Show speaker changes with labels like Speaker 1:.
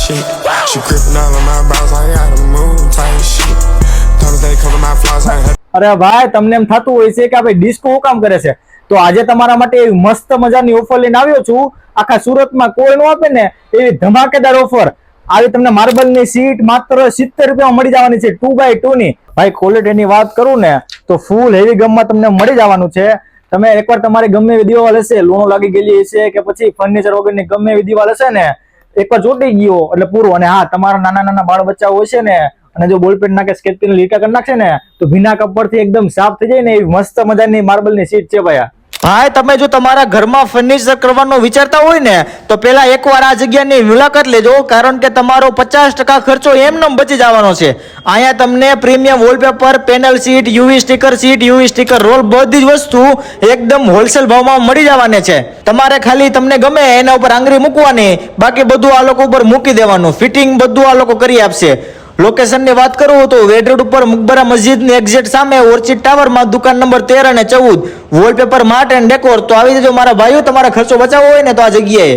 Speaker 1: shit. She gripping all of my balls, I gotta move type shit. Told her they cover my flaws, I ain't
Speaker 2: અરે ભાઈ તમને એમ થતું હોય છે કે ભાઈ ડિસ્કો શું કામ કરે છે, તો આજે તમારા માટે એવી મસ્ત મજાની ઓફર લઈને આવ્યો છું. આખા સુરતમાં કોઈ નો આપે ને એવી ધમાકેદાર ઓફર આવી તમને માર્બલ ની સીટ માત્ર 70 રૂપિયામાં મળી જવાની છે 2x2 ની. ભાઈ ક્વોલિટીની વાત કરું ને તો ફૂલ હેવી ગમમાં તમને મળી જવાનું છે. તમે એકવાર તમારી ગમે એવી દિવાલ હશે, લૂણો લાગી ગયેલી હશે કે પછી ફર્નિચર વગરની ગમે એવી દિવાલ હશે ને, એકવાર ચોટી ગયો એટલે પૂરું. અને હા, તમારા નાના નાના બાળ બચ્ચાઓ હોય છે ને અને જો બોલપેન નાખે સ્કેચ પેન લીટા કરી નાખશે ને તો ભીના કપડથી એકદમ સાફ થઈ જાય ને એવી મસ્ત મજાની માર્બલની સીટ છે ભાઈ. ભાઈ તમે જો તમારા ઘરમાં ફર્નિચર કરવાનો વિચારતા હોય ને તો પેલા એકવાર આ જગ્યાની મુલાકાત લેજો, કારણ કે તમારો 50% ખર્ચો એમને બચી જવાનો છે. અહીંયા તમને premium wallpaper, panel sheet, UV sticker roll બધી જ વસ્તુ એકદમ હોલસેલ ભાવમાં મળી જવાની છે. તમારે ખાલી તમને ગમે એના ઉપર આંગળી મૂકવાની, બાકી બધું આ લોકો ઉપર મૂકી દેવાનું. ફિટિંગ બધું આ લોકો કરી આપશે. લોકેશનની વાત કરું તો વેડ રોડ ઉપર મુકબરા મસ્જિદની એક્ઝેક્ટ સામે ઓર્ચિડ ટાવરમાં દુકાન નંબર 13 અને 14 વોલપેપર માર્ટ એન્ડ ડેકોર. તો આવી જજો મારા ભાઈઓ, તમારા ખર્ચો બચાવવો હોય ને તો આ જગ્યાએ.